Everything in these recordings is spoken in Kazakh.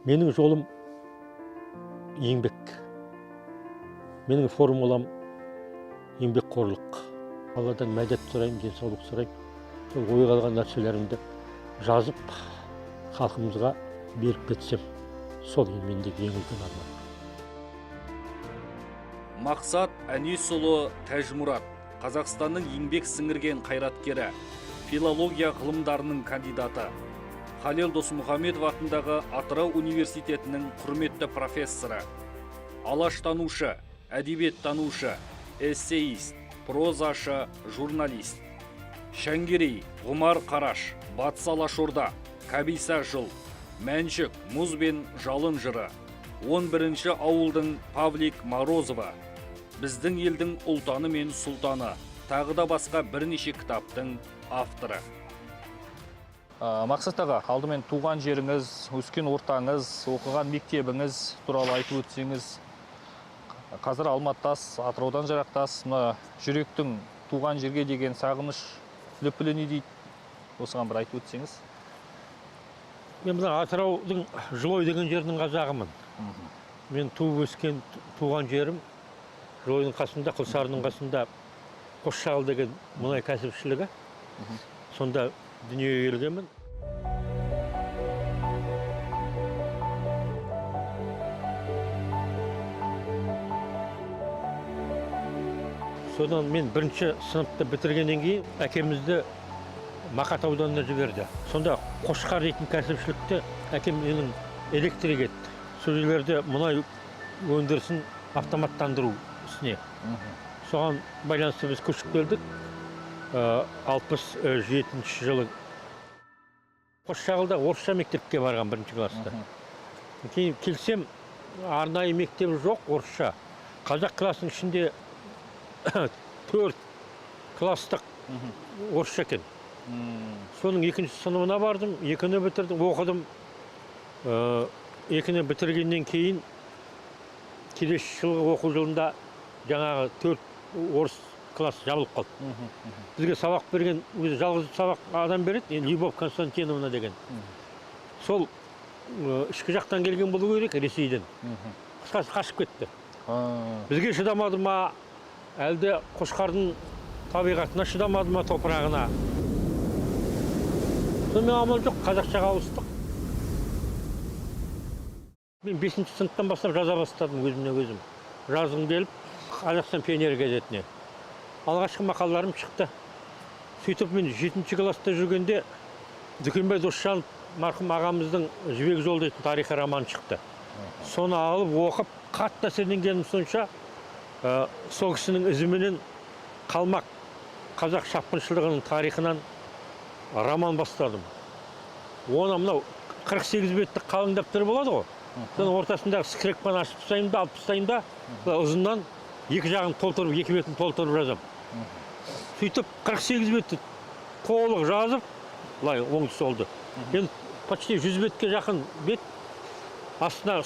Менің жолым еңбек. Менің формулам еңбекқорлық. Алладан мәдет сұраймын, денсаулық сұраймын. Сол ойға алған нәрселерімді жазып, халқымызға беріп кетсем, сол мендегі ең үлкен арман. Мақсат Әнесұлы Тәжмұрат, Қазақстанның еңбек сіңірген қайраткері, филология ғылымдарының кандидаты, Халел Досмұхамедов атындағы Атырау университетінің құрметті профессоры, алаштанушы, әдебиеттанушы, эссеист, прозашы, журналист. Шәңгерей, Ғұмар Қараш, Батыс Алашорда, Кәбиса жыл, Мәншік, мұз бен жалын жыры, 11-ші ауылдың Павлик Морозова, біздің елдің ұлтаны мен сұлтаны, тағы да басқа бірнеше кітаптың авторы. Мақсат аға, алдымен туған жеріңіз, өскен ортаңыз, оқыған мектебіңіз туралы айтып өтсеңіз. Қазір Алматыдасыз, Атыраудан жырақтасыз, мына жүректің туған жерге деген сағыныш лүпілі не дейді? Осыған бір айтып өтсеңіз. Мен мына Атыраудың Жылой деген жердің қазағымын. Мен туып өскен туған жерім Жылойдың қасында, Құлсарының қасында Қосшағыл деген мұнай кәсіпшілігі. Сонда дүниеге келгенмін. Содан мен бірінші сыныпты бітіргеннен кейін әкемізді Мақат ауданына жіберді. Сонда Қошқар дейтін кәсіпшілікті әкем менің электрик етті. Сол жерлерде мұнай өндірісін автоматтандыру ісіне. Соған байланысты біз көшіп келдік. 67 жылы Қосшағылда орысша мектепке барған бірінші класста. Кейін келсем, арнайы мектеп жоқ, орысша. Қазақ классының ішінде 4 класстық орысша екен. Соның екінші сыныбына бардым, екіні бітірдім, оқыдым. Екіні бітіргеннен кейін келесі жылғы оқу жылында жаңағы 4 орыс класс жабылып қалды. Бізге сабақ берген, жалғыз сабақ адам береді, Любовь Константиновна деген. Сол ішкі жақтан келген болу керек, Ресейден. Қысқасы қашып кетті. Бізге шыдамады ма, әлде Қошқардың табиғатына шыдамады ма, топырағына. Сонымен амал жоқ, қазақшаға ауыстық. Мен 5-ші сыныптан бастап жаза бастадым өзімнен өзім. Жазғым келіп, Қазақстан пионері газетіне. Алғашқы мақалаларым шықты. Сөйтіп мен 7-ші класста жүргенде Дүкенбай Досжанов марқұм ағамыздың Жібек жолы дейтін тарихи роман шықты. Соны алып оқып, қатты әсерленгенім сонша, сол кісінің ізіменен қалмақ қазақ шапқыншылығының тарихынан роман бастадым. Оны мынау 48 беттік қалың дәптер болады ғой. Соның ортасындағы скрепканы ашып тастаймын да, алып тастаймын да, ұзыннан екі жағын толтырып, екі бетін толтырып жазам. Сөйтіп 48 бетті толық жазып, былай оңды солды. Енді почти 100 бетке жақын бет астына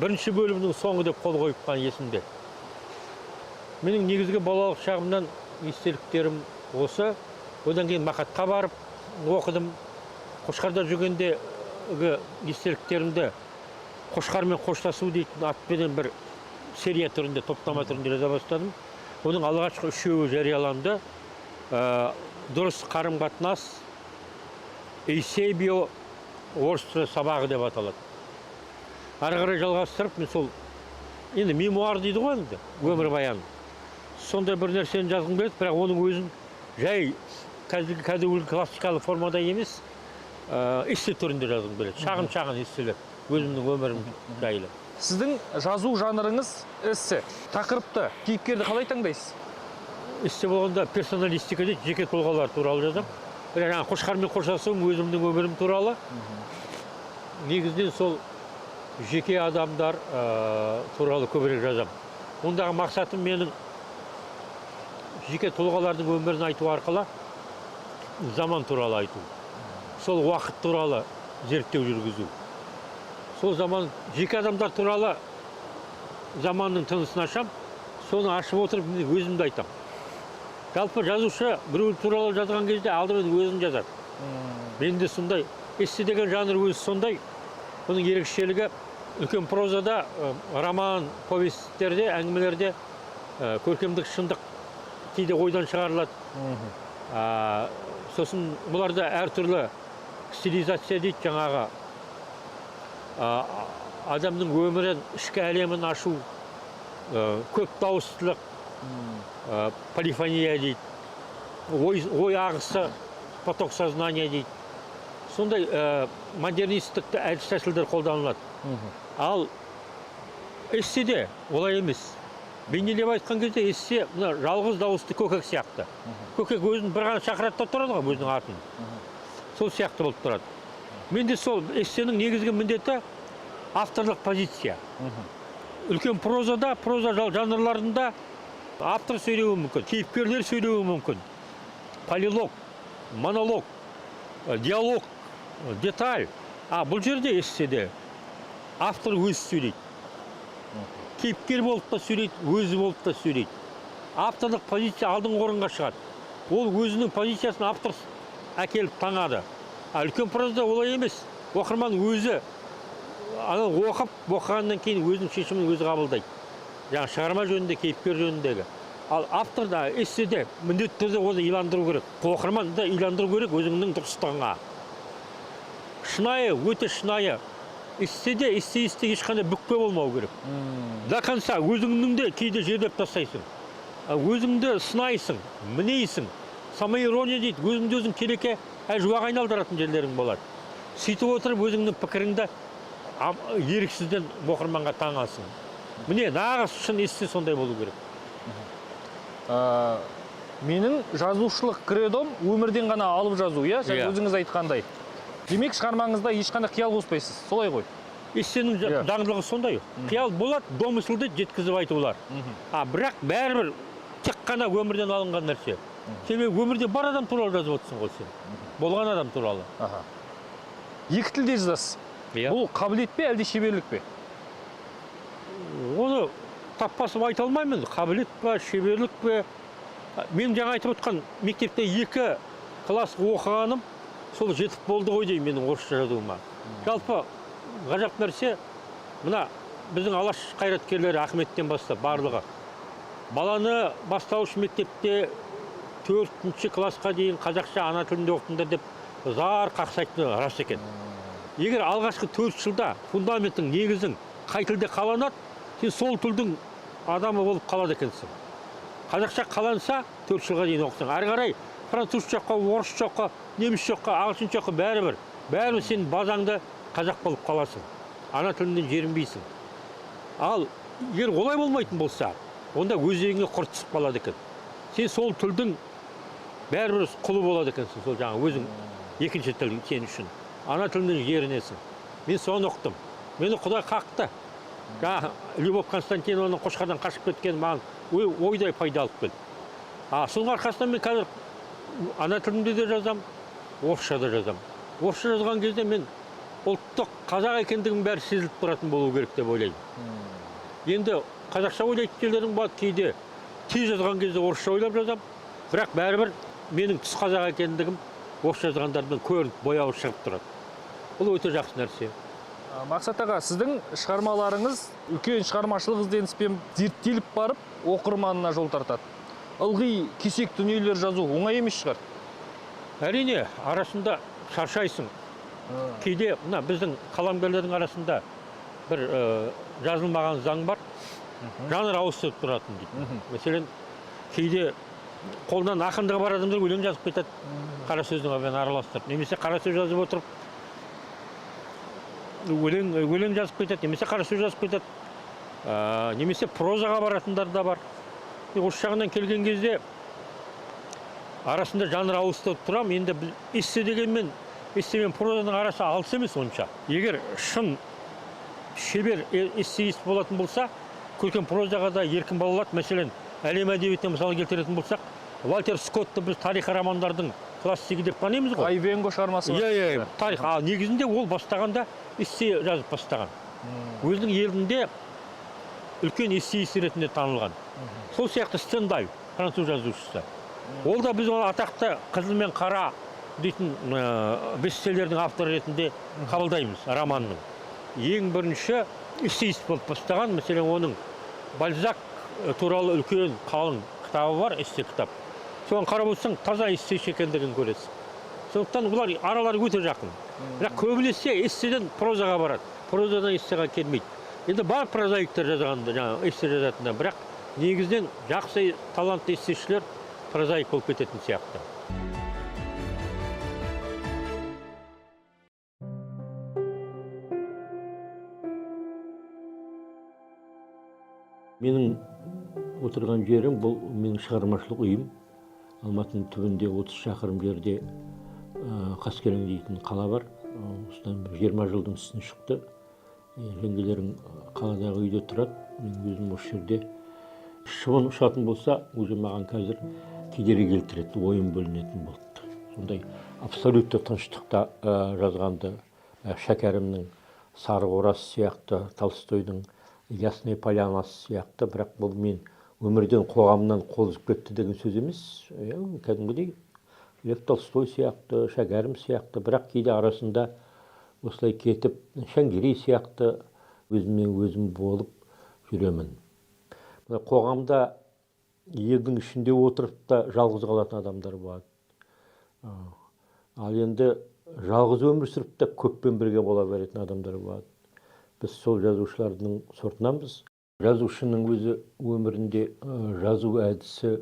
бірінші бөлімнің соңы деп қол қойып қалған есімде. Менің негізгі балалық шағымнан естеліктерім осы. Одан кейін Мақатқа барып оқыдым. Қошқарда жүргендегі естеліктерімді Қошқармен қоштасу дейтін атпенен бір серия түрінде, топтама түрінде жаза бастадым. Оның алғашқы 3-еуі жарияланды. Дұрыс қарым-қатынас, Эйсебио орыс тілі сабағы деп аталады. Ары қарай жалғастырып, мен сол енді мемуар дейді ғой енді, өмірбаян. Сондай бір нәрсені жазғым келеді, бірақ оның өзін жай кәдімгі классикалық формада емес, эссе түрінде жазғым келеді. Шағын эсселер, өзімнің өмірім жайлы. Сіздің жазу жанрыңыз эссе. Тақырыпты, кейіпкерді қалай таңдайсыз? Эссе болғанда персоналистика дейді, жеке тұлғалар туралы жазам. Жаңа Қошқармен қоштасуым, өзімнің өмірім туралы. Негізінен сол жеке адамдар туралы көбірек жазам. Ондағы мақсатым менің жеке тұлғалардың өмірін айту арқылы заман туралы айту. Сол уақыт туралы зерттеу жүргізу. Сол заман жеке адамдар туралы заманның тынысын ашам, соны ашып отырып өзімді айтам. Жалпы жазушы біреу туралы жазған кезде алдымен өзін жазады. Мен де сондай, эссе деген жанр өзі сондай. Бұның ерекшелігі үлкен прозада, роман, повесттерде, әңгімелерде көркемдік шындық кейде ойдан шығарылады. Сосын бұларда әртүрлі стилизация дейді, жаңағы адамның өмірін, ішкі әлемін ашу, көп дауыстылық, полифония дейді, ой ағысы, поток сознания дейді. Сондай модернистік әдіс тәсілдер қолданылады. Ал эсседе олай емес. Бейнелеп айтқан кезде эссе жалғыз дауысты көкек сияқты. Көкек өзін бір ғана шақырады да тұрады ғой, өзінің атын. Сол сияқты болып тұрады. Менде сол эссенің негізгі міндеті авторлық позиция. Үлкен прозада, проза жанрларында автор сөйлеуі мүмкін, кейіпкерлер сөйлеуі мүмкін. Полилог, монолог, диалог, деталь. Бұл жерде эсседе автор өзі сөйлейді. Кейіпкер болып та сөйлейді, өзі болып та сөйлейді. Авторлық позиция алдыңғы орынға шығады. Ол өзінің позициясын автор әкеліп таңады. Үлкен прозада олай емес. Оқырман өзі оқып, оқығаннан кейін өзінің шешімін өзі қабылдайды. Жаңа шығарма жөнінде, кейіпкер жөніндегі. Ал автор да эсседе міндетті түрде оны иландыру керек. Оқырман да иландыру керек өзіңнің дұрыстығыңа. Шынайы, өте шынайы. Эсседе, эссеисте ешқандай бүкпе болмау керек. До конца өзіңнің де кейде жерлеп тастайсың. Өзіңді сынайсың, мінейсің. Самоирония дейді, өзіңді өзің кереке әжуаға айналдыратын жерлерің болады. Сөйтіп отырып өзіңнің пікіріңді еріксізден оқырманға таңасың. Міне, нағыз шын эссе сондай болу керек. Менің жазушылық кредом өмірден ғана алып жазу, иә? Өзіңіз айтқандай. Демек, шығармаңызда ешқандай қиял қоспайсыз, солай ғой? Эссенің заңдылығы сондай. Қиял болады, домыслды жеткізіп айтулар. Бірақ бәрібір тек қана өмірден алынған нәрсе. Себебі өмірде бар адам туралы жазып отырсың ғой сен. Болған адам туралы. Екі тілде жазасыз. Бұл қабілет пе, әлде шеберлік пе? Оны таппасып айта алмаймын. Қабілет пе, шеберлік пе? Мен жаңа айтып отқан мектепте 2 класс оқығаным сол жетіп болды ғой деймін менің орысша жазуыма. Жалпы ғажап нәрсе, мына біздің алаш қайраткерлері Ахметтен бастап барлығы. Баланы бастауыш мектепте 4-ші классқа дейін қазақша ана тілінде оқытыңдар деп зар қақсайтыны рас екен. Егер алғашқы 4 жылда фундаменттің негізің қай тілде қаланады, сен сол тілдің адамы болып қалады екенсің. Қазақша қаланса 4 жылға дейін оқысың. Ары қарай француз жоққа, орыс жоққа, неміс жоққа, ағылшын жоққа бәрібір сен базаңды қазақ болып қаласың. Ана тілінен жерінбейсің. Ал егер олай болмайтын болса, онда өздеріңе құрт түсіп қалады екен. Сен сол тілдің бәрібір құлы болады екенсің, сол жаңа өзің екінші тіл сен үшін. Ана тілінен жерінесің. Мен соны ұқтым. Мені Құдай қақты. Любовь Константиновнаның Қошқардан қашып кеткен маған ойдай пайда алып келді. Соның арқасында мен қазір ана тілімде де жазам, орысша да жазам. Орысша жазған кезде мен ұлттық қазақ екендігім бәрі сезіліп тұратын болу керек деп ойлаймын. Енді қазақша ойлайтын бар, кейде тез жазған кезде орысша ойлап жазам, бірақ бәрібір менің түс қазақ екендігім орысша жазғандардан көрініп бояуы шығып тұрады. Бұл өте жақсы нәрсе. Мақсат аға, сіздің шығармаларыңыз үлкен шығармашылық ізденіспен зерттеліп барып, оқырманына жол тартады. Ылғи кесек дүниелер жазу оңай емес шығар. Әрине, арасында шаршайсың. Кейде біздің қаламгерлердің арасында бір жазылмаған заң бар, жанр ауысып тұратын дейді. Мәселен, кейде қолынан ақындығы бар адамдар өлең жазып кетеді, қара сөздің араластырып. Немесе қара сөз жазып отырып, өлең жазып кетеді, немесе қара сөз жазып кетеді, немесе прозаға баратындар да бар. Осы жағынан келген кезде арасында жанр ауыстырып тұрам. Енді эссе дегенмен, эссе мен прозаның арасы алыс емес онша. Егер шын шебер эссеист болатын болса, көркем прозаға да еркін бола алады. Мәселен, әлем әдебиетіне мысалы келтіретін болсақ, Вальтер Скоттты біз тарихи романдардың классигі деп танимыз ғой. Айвенго шығармасы бар. Тарих. Негізінде ол бастағанда эссе жазып бастаған. Өзінің елінде үлкен эссеист ретінде танылған. Сол сияқты Стендаль, француз жазушысы. Ол да біз атақты «Қызыл мен қара» дейтін бестселлердің авторы ретінде қабылдаймыз романның. ең бірінші эссеист болып бастаған. Мәселен, оның Бальзак туралы үлкен қалың кітабы бар, эссе кітап. Соған қарап отырсаң, таза эссейші екендігін көресің. Сондықтан олар аралары өте жақын. Бірақ көбінесе эсседен прозаға барады. Прозадан эссеға келмейді. Енді бар прозаиктер жазғанда, жаңағы эссе жазатында, бірақ негізінен жақсы талантты эссешілер прозаик болып кететін сияқты. Менің отырған жерім, бұл менің шығармашылық үйім. Алматының түбінде 30 шақырым жерде Қаскелең дейтін қала бар. Осыдан 20 жылдың үстіне шықты. Жеңгелерім қаладағы үйде тұрады. Мен өзім осы жерде. Шыбын ұшатын болса, өзі маған қазір кедергі келтіреді, ойым бөлінетін болды. Сондай абсолютті тыныштықта жазғанды Шәкәрімнің Сары Ораз сияқты, Толстойдың Ясная Полянасы сияқты, бірақ бұл мен өмірден, қоғамнан қол үзіп кетті деген сөз емес. Кәдімгідей Лев Толстой сияқты, Шәкәрім сияқты, бірақ кейде арасында осылай кетіп, Шәңгерей сияқты өзімен өзім болып жүремін. Қоғамда елдің ішінде отырып та жалғыз қалатын адамдар болады. Ал енді жалғыз өмір сүріп та көппен бірге бола беретін адамдар болады. Біз сол жазушылардың сортынанбыз. Жазушының өзі өмірінде жазу әдісі,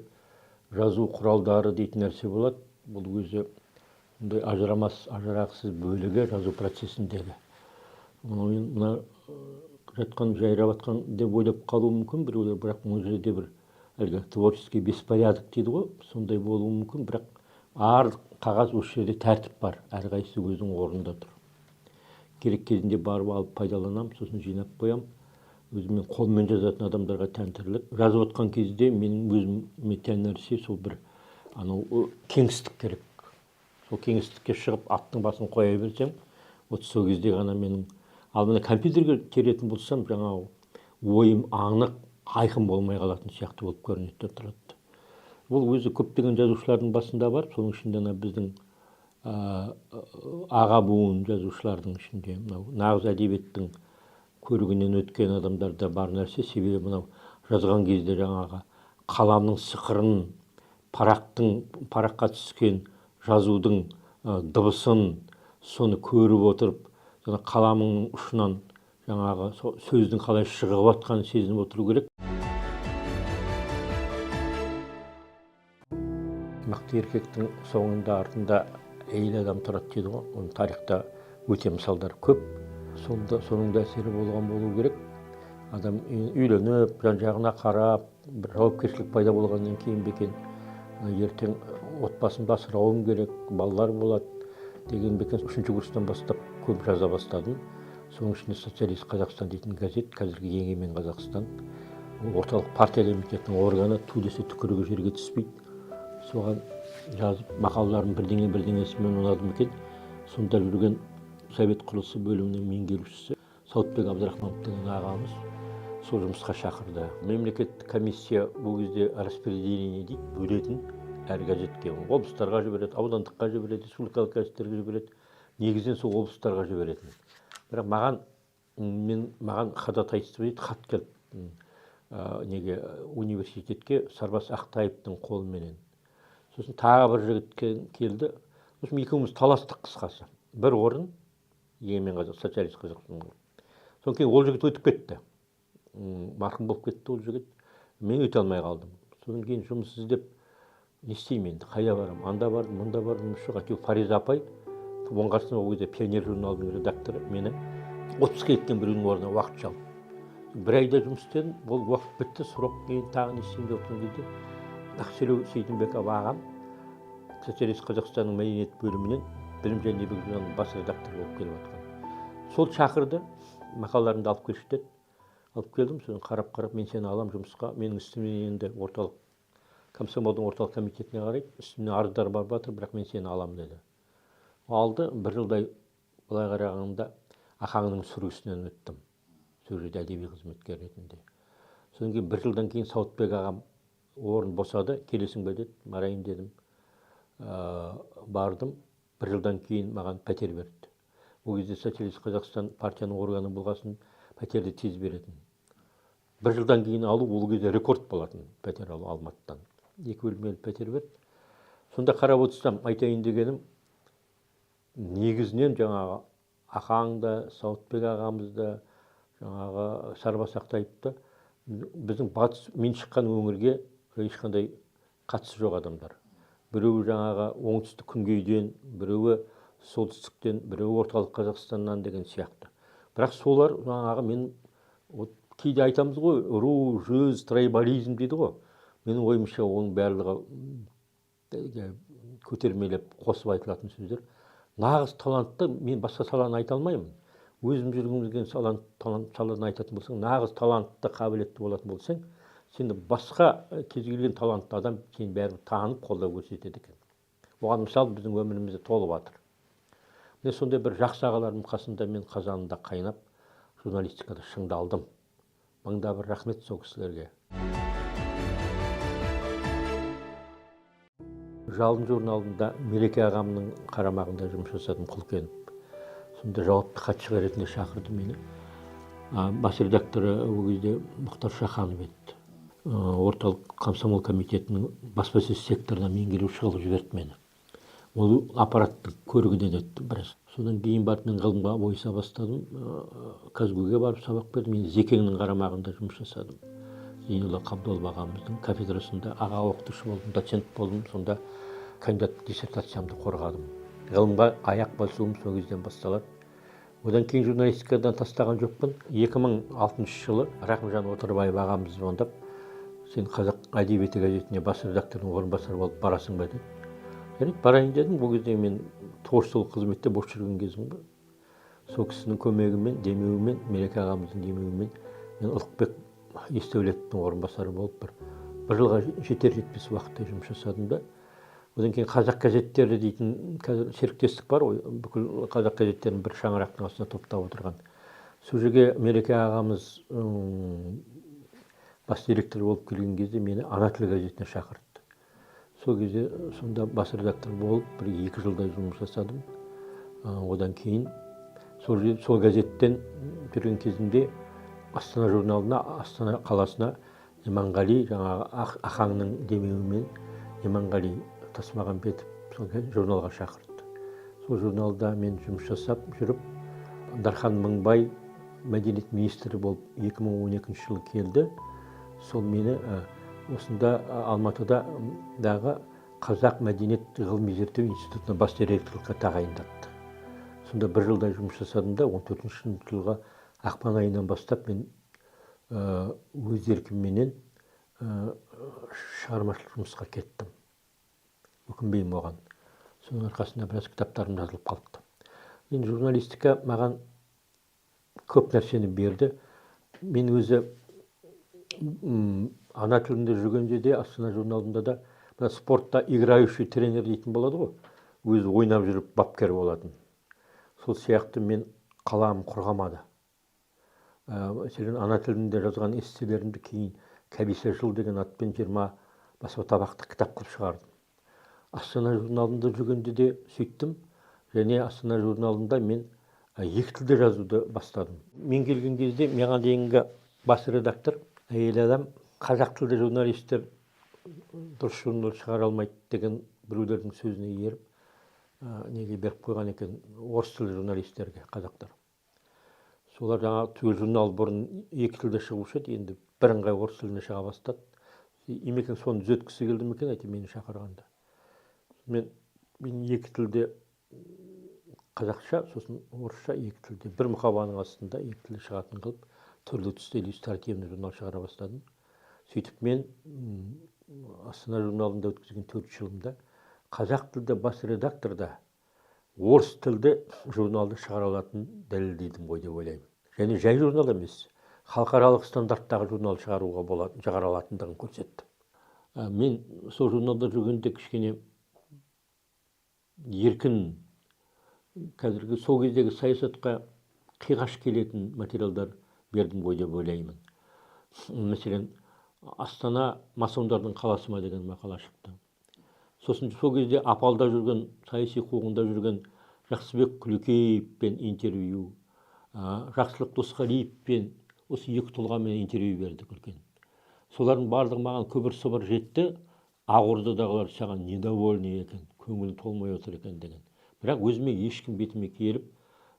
жазу құралдары дейтін нәрсе болады. Бұл өзі ажырамас, ажырағысыз бөлігі жазу процесіндегі. Мына жатқан, жайрап жатқан деп ойлап қалуы мүмкін, бірақ бұл жерде бір әлгі творческий беспорядок дейді ғой, сондай болуы мүмкін, бірақ ар қағаз осы жерде тәртіп бар, әрқайсысы өзінің орнында тұр. Керек кезінде барып алып пайдаланам, сосын жинап қоям. Өзіммен қолмен жазатын адамдарға тән тірлік. Жазып отқан кезде менің өзіме тән нәрсе сол бір кеңістік керек. Сол кеңістікке шығып аттың басын қоя берсем, сол кезде ғана менің. Ал мына компьютерге теретін болсам, жаңағы ойым аңық, айқын болмай қалатын сияқты болып көрінеді тұрады. Бұл өзі көптеген жазушылардың басында бар, соның ішінде біздің аға буын жазушылардың ішінде нағыз әдебиеттің көрігінен өткен адамдарда бар нәрсе. Себебі мынау жазған кезде жаңағы қаламның сықырын, параққа түскен жазудың дыбысын, соны көріп отырып, қаламның ұшынан жаңағы сөздің қалай шығып жатқанын сезініп отыру керек. Мықты еркектің соңында, артында әйел адам тұрады дейді ғой. Оның тарихта өте мысалдар көп. Соның да әсері болған болу керек. Адам үйленіп, жан-жағына қарап, бір жауапкершілік пайда болғаннан кейін бекен ертең отбасын асырауым керек, балалар болады деген бекен 3-ші курстан бастап көп жаза бастадым. Соның ішінде Социалист Қазақстан дейтін газет, қазіргі Егемен Қазақстан, орталық партия комитетінің органы, ту десе түкірігі жерге түспейді. Соған жазып, мақалаларын бірдеңесімен ұнадым екен. Сонда жүрген Совет құрылысы бөлімінің меңгерушісі Сауытбек Абдрахманов деген ағамыз сол жұмысқа шақырды. Мемлекеттік комиссия бұл кезде распределение дейді, бөлетін әр газетке. Облыстарға жібереді, аудандыққа жібереді, республикалық газеттерге жібереді. Негізінен сол облыстарға жіберетін. Бірақ маған ходатайство дейді, хат келіп университетке Сарбас Ақтаевтың қолыменен. Сосын тағы бір жігіт келді. Сосын екеуміз таластық қысқасы. Бір орын Егемен Қазақстан, Социалист Қазақстан. Содан кейін ол жігіт өтіп кетті. Марқұм болып кетті ол жігіт. Мен өте алмай қалдым. Содан кейін жұмыс іздеп, не істеймін енді, қайда барам? Анда бардым, мұнда бардым. Әйтеуір Фариза апай, оңғарсын ол кезде Пионер журналының редакторы, мені отпусқа кеткен біреудің орнына уақытша алды. Бір айда жұмыс істедім, ол уақыт бітті, срок кейін тағы не істеймін деп отырған кезде Ақселеу Сейдімбеков ағам Социалист Қазақстанның мәдениет бөлімінен білім және журналының бас редакторы болып келіп жатқан. Сол шақырды, мақалаларымды алып келші деді. Алып келдім, сосын қарап, мен сені алам жұмысқа. Менің үстімнен енді комсомолдың орталық комитетіне қарайды. Үстімнен арыздар бар батыр, бірақ мен сені алам деді. Алды, бір жылдай былай қарағанда Ақаңның сүргісінен өттім. Сол жерде әдеби қызметкер ретінде. Содан кейін бір жылдан кейін Сауытбек ағам орын босады, келесің бе деді, барайын дедім. Бардым, бір жылдан кейін маған пәтер берді. ол кезде социалист Қазақстан партияның органы болғасын пәтерді тез беретін. Бір жылдан кейін алу ол кезде рекорд болатын, пәтер алу Алматыдан. 2 бөлмелі пәтер берді. Сонда қарап отырсам, айтайын дегенім, негізінен жаңағы Ақаңда, Сауытбек ағамызда, жаңағы Сарбас Ақтаевта біздің батыс мен шыққан өңірге ешқандай қатысы жоқ адамдар. Біреуі жаңағы оңтүстік күнгейден, біреуі солтүстіктен, біреуі орталық Қазақстаннан деген сияқты. Бірақ солар жаңағы мен кейде айтамыз ғой, ру, жүз, трайбализм дейді ғой. Менің ойымша оның барлығы көтермелеп қосып айтылатын сөздер. Нағыз талантты мен басқа саланы айта алмаймын. Өзім жүргізген саланы айтатын болсаң, нағыз талантты, қабілетті болатын болсаң, сені басқа кез келген талантты адам сені бәрібір танып, қолдау көрсетеді екен. Оған мысал біздің өмірімізде толып жатыр. Міне сондай бір жақсы ағаларым қасында мен қазанында қайнап, журналистикада шыңдалдым. Мыңда бір рахмет сол кісілерге. Жалын журналында Мереке ағамның қарамағында жұмыс жасадым, Құлкенов. Сонда жауапты хатшы ретінде шақырды мені. Бас редакторы ол кезде Мұхтар Шаханов еді. Орталық комсомол комитетінің баспасөз секторына меңгеруші қылып жіберді мені. Ол аппараттың көрігінен өтті біраз. Содан кейін барып мен ғылымға ойыса бастадым. Казгуге барып сабақ бердім. Мен Зекеңнің қарамағында жұмыс жасадым. Зейнолла Қабдолов ағамыздың кафедрасында аға оқытушы болдым, доцент болдым. Сонда кандидат диссертациямды қорғадым. Ғылымға аяқ басуым сол кезден басталады. Одан кейін журналистикадан тастаған жоқпын. 2006 жылы Рахымжан Отарбаев ағамыз звондап, сен Қазақ әдебиеті газетіне бас редактордың орынбасары болып барасың ба деді. Жарайды, барайын дедім. Бұл кезде мен 9 жыл қызметте бос жүрген кезім бар. Сол кісінің көмегімен, демеуімен, Мереке ағамыздың демеуімен мен Ұлықбек Есдәулеттің орынбасары болып бір жылға жетер-жетпес уақытта жұмыс жасадым да. Одан кейін қазақ газеттері дейтін қазір серіктестік бар, бүкіл қазақ газеттерін бір шаңырақтың астына топтап отырған. Сол жерге Мереке ағамыз бас директор болып келген кезде мені Ана тілі газетіне шақырды. Сол кезде сонда бас редактор болып 1-2 жылдай жұмыс жасадым. Одан кейін сол газеттен жүрген кезінде Астана журналына, Астана қаласына Иманғали, жаңағы Ақаңның демеуімен Иманғали Тасмағамбетов сол журналға шақырды. Сол журналда мен жұмыс жасап жүріп, Дархан Мыңбай мәдениет министрі болып 2012 жылы келді. Сол мені осында Алматыдағы Қазақ мәдениет ғылыми зерттеу институтына бас директорлыққа тағайындатты. Сонда 1 жылдай жұмыс жасадым да 14 жылға ақпан айынан бастап мен өз еркімменен шығармашылық жұмысқа кеттім. Өкінбеймін оған. Соның арқасында біраз кітаптарым жазылып қалыпты. Енді журналистика маған көп нәрсені берді. Мен өзі ана тілінде жүргенде де, Астана журналында да спортта играющий тренер дейтін болады ғой. Өзі ойнап жүріп бапкер болатын. Сол сияқты мен қалам құрғамады. Мәселен, ана тілінде жазған эсселерімді кейін Кәбиса жыл деген атпен 20 баспа табақты кітап қылып шығардым. Астана журналында жүргенде де сөйттім, және Астана журналында мен 2 тілде жазуды бастадым. Мен келген кезде маған дейінгі бас редактор, әйел адам, қазақ тілді журналистер дұрыс журнал шығара алмайды деген біреулердің сөзіне еріп, неге беріп қойған екен орыс тілді журналистерге, қазақтар. Солар жаңа түгел журнал бұрын 2 тілде шығушы еді, енді бірыңғай орыс тіліне шыға бастады. Емекең соны түзеткісі келді ме екен, әйтеуір мені шақырғанда. Мен 2 тілде қазақша, сосын орысша 2 тілде, бір мұқабаның астында 2 тілде шығатын қылып, түрлі түсті иллюстративный журнал шығара бастадым. Сөйтіп мен Астана журналында өткізген 4 жылымда қазақ тілді бас редакторда орыс тілді журналды шығара алатын дәлелдейдім ғой деп ойлаймын. Және жай журнал емес, халықаралық стандарттағы журнал шығара алатындығын көрсетті. Мен сол журналда жүргенде кішкене еркін, қазіргі сол кездегі саясатқа қиғаш келетін материалдар бердім ғой деп ойлаймын. Мәселен, Астана масондардың қаласы ма деген мақала шықты. Сосын сол кезде апалда жүрген, саяси қуғында жүрген Жақсыбек Күлекеевпен интервью, Жақсылық Досқалиевпен осы екі тұлғамен интервью бердік үлкен. Солардың барлығы маған көбір собыр жетті. Ақордадағылар саған недовольны екен, көңілі толмай отыр екен деген. Бірақ өзіме ешкім бетіме келіп,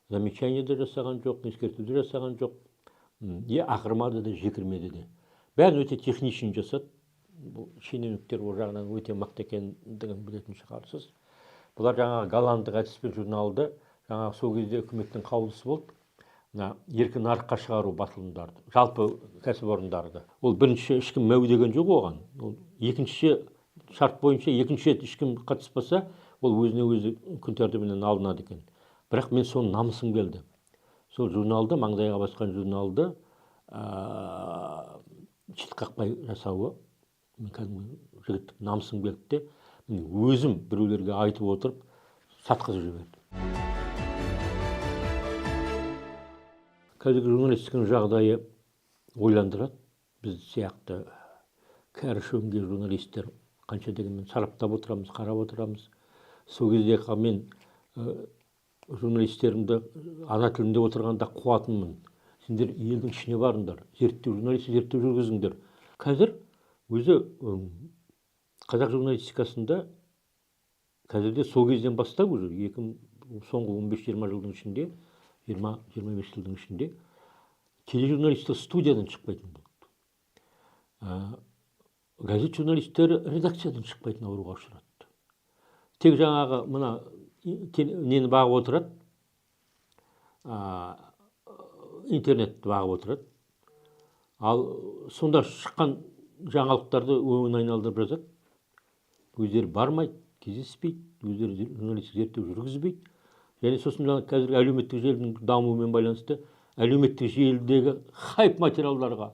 замечание да жасаған жоқ, ескерту де жасаған жоқ. Ақырмады да, жекірмеді де. Бәрін өте техничен жасады. Бұл шенеуніктер ол жағынан өте мықты екендігін білетін шығарсыз. Бұлар жаңағы голландық әдіспен журналды, жаңағы сол кезде үкіметтің қаулысы болды. Еркін нарыққа шығару басылымдарды, жалпы кәсіпорындарды. Ол бірінші ешкім мәу деген жоқ оған. Ол екінші шарт бойынша екінші рет ешкім қатыспаса, ол өзіне өзі күн тәртібінен алынады екен. Бірақ мен соның намысым келді. Сол журналды, маңдайға басқан журналды шыт қақпай жасауы, мен кәдімгі жігіттік намысым келді де, мен өзім біреулерге айтып отырып сатқызып жібердім. Қазіргі журналистиканың жағдайы ойландырады. Біз сияқты кәрі шөңге журналистер қанша дегенмен сараптап отырамыз, қарап отырамыз. Сол кезде мен журналистерімді ана тілімде отырғанда қуатынмын. Сендер елдің ішіне барыңдар, журналистика зерттеу жүргізіңдер. Қазір өзі қазақ журналистикасында қазірде сол кезден бастап уже соңғы 15-20 жылдың ішінде 20-25 жылдың ішінде тележурналистер студиядан шықпайтын болды. Газет журналистері редакциядан шықпайтын ауруға ұшырады. Тек жаңағы мына нені бағып отырады, интернетті бағып отырады. Ал сонда шыққан жаңалықтарды өңін айналдырып жазады. Өздері бармайды, кездеспейді, өздері журналистік зерттеу жүргізбейді. Және сосын қазіргі әлеуметтік желінің дамуымен байланысты әлеуметтік желідегі хайп материалдарға,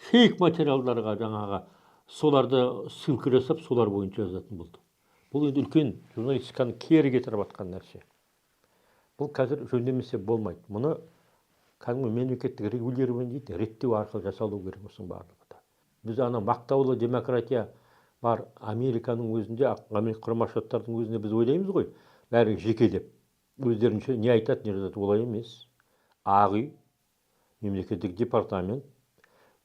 фейк материалдарға жаңағы соларды ссылка жасап, солар бойынша жазатын болды. Бұл енді үлкен журналистиканы кері кетіріп жатқан нәрсе. Бұл қазір жөндемесе болмайды. Мұны кәдімгі мемлекеттік регулирование дейді, реттеу арқылы жасалу керек осының барлығы да. Біз ана мақтаулы демократия бар Американың өзінде, Америка құрама штаттардың өзінде біз ойлаймыз ғой, бәрі жеке деп. Өздерінше не айтады, не жазады, олай емес. Ақ үй, мемлекеттік департамент,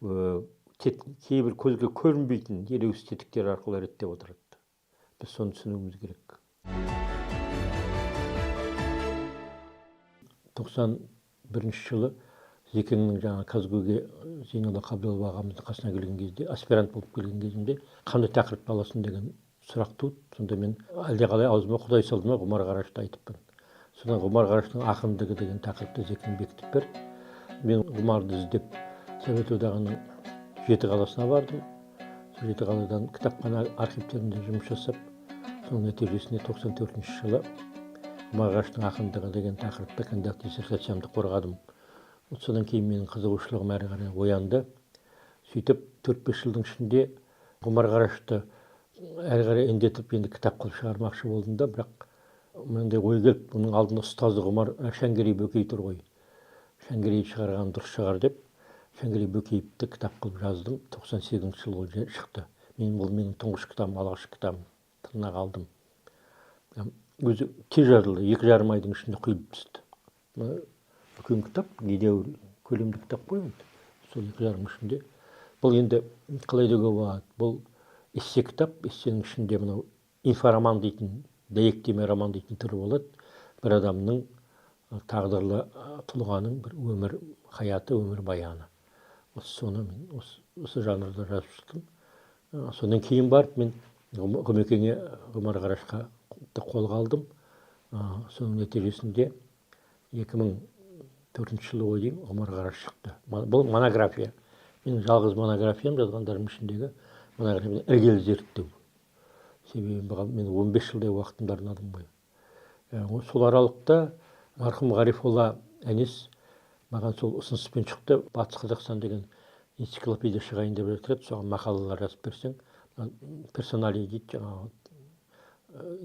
кейбір көзге көрінбейтін елеусіз тетіктер арқылы реттеп отырады. Біз соны түсінуіміз керек. 91 жылы Зекеңнің жаңа Казгуге Зейнолла Қабдолов ағамыздың қасына келген кезде, аспирант болып келген кезімде, қандай тақырыпты аласың деген сұрақ туды. Сонда мен әлдеқалай аузыма Құдай салды ма Ғұмар Қарашты айтыппын. Содан Ғұмар Қараштың ақындығы деген тақырыпты Зекең бекітіп берді. Мен Ғұмарды іздеп Совет одағының Жеті қаласына бардым. Сол Жеті қаладан кітапхана архивтерінде жұмыс жасап, соның нәтижесінде 94 жылы Ғұмар Қараштың ақындығы деген тақырыпта кандидат диссертациямды қорғадым. Содан кейін менің қызығушылығым әрі қарай оянды. Сөйтіп 4-5 жылдың ішінде Ғұмар Қарашты әрі қарай індетіп енді кітап қылып шығармақшы болдым да, бірақ мынандай ой келіп, бұның алдында ұстазы Ғұмар Шәңгерей Бөкей тұр ғой. Шәңгерей шығарған дұрыс шығар деп, Шәңгерей Бөкеевті кітап қылып жаздым. 98 жылы ол шықты. Бұл менің тұңғыш кітабым, алғашқы кітабым. Тырнақ алдым. Өзі тез жазылды, 2,5 айдың ішінде құйылып түсті. Үлкен кітап, едәуір көлемді кітап қой енді. Сол 2,5 ішінде. Бұл енді қалай деуге болады? Бұл эссе кітап, эссенің ішінде мынау инфороман дейтін, дәйектеме роман дейтін түрі болады. Бір адамның тағдырлы тұлғаның бір өмір hayatı, өмір баяны. Соны мен осы жанрда жазып шықтым. Содан кейін барып мен Ғұмекеңе Ғұмар Қарашқа қолға алдым. Соның нәтижесінде 2004 жылы ойдым Ғұмар Қараш шықты. Бұл монография. Менің жалғыз монографиям жазғандарым ішіндегі монография іргелі зерттеу. Себебі мен 15 жылдай уақытымды арнадым ғой. Сол аралықта марқұм Ғарифолла Әнес маған сол ұсыныспен шықты. Батыс Қазақстан деген энциклопедия шығайын деп жатыр. Соған мақалалар жазып берсең, персоналия дейді, жаңағы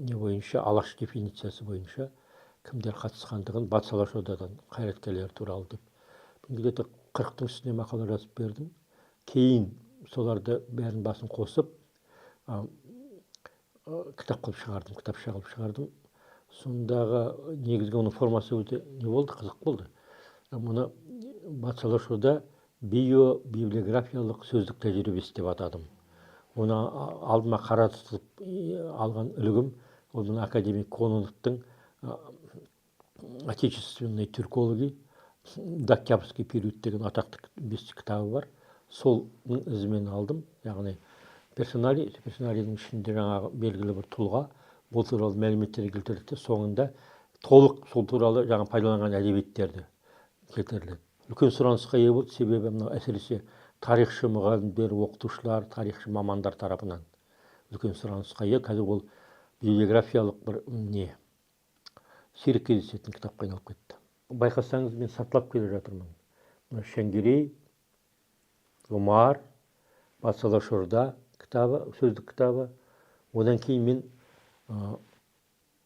не бойынша, алаш дефинициясы бойынша кімдер қатысқандығын, Батыс Алашордадан қайраткерлер туралы деп. Мен где-то 40-тың үстіне мақала жазып бердім. Кейін соларды бәрін басын қосып, кітап қылып шығардым, кітапша қылып шығардым. Сондағы негізгі оның формасы өте не болды, қызық болды. Мұны батыс алашорда библиографиялық сөздік тәжірибесі деп атадым. Оны алдыма қара тұтып алған үлгім, ол академик Кононовтың отечественной тюркологи, Октябрьский период деген атақты бес кітабы бар. Сол ізімен алдым. Яғни персоналидің ішінде жаңағы белгілі бір тұлға, бұл туралы мәліметтер келтірілді. Соңында толық сол туралы жаңа пайдаланған әдебиеттерді келтіріледі. Үлкен сұранысқа ие болды, себебі мынау әсіресе тарихшы мұғалімдер, оқытушылар, тарихшы мамандар тарапынан үлкен сұранысқа ие. Қазір ол библиографиялық бір сирек кездесетін кітапқа айналып кетті. Байқасаңыз, мен сатылап келе жатырмын. Шәңгерей, Омар, Батыс алашорда кітабы, сөздік кітабы. Одан кейін мен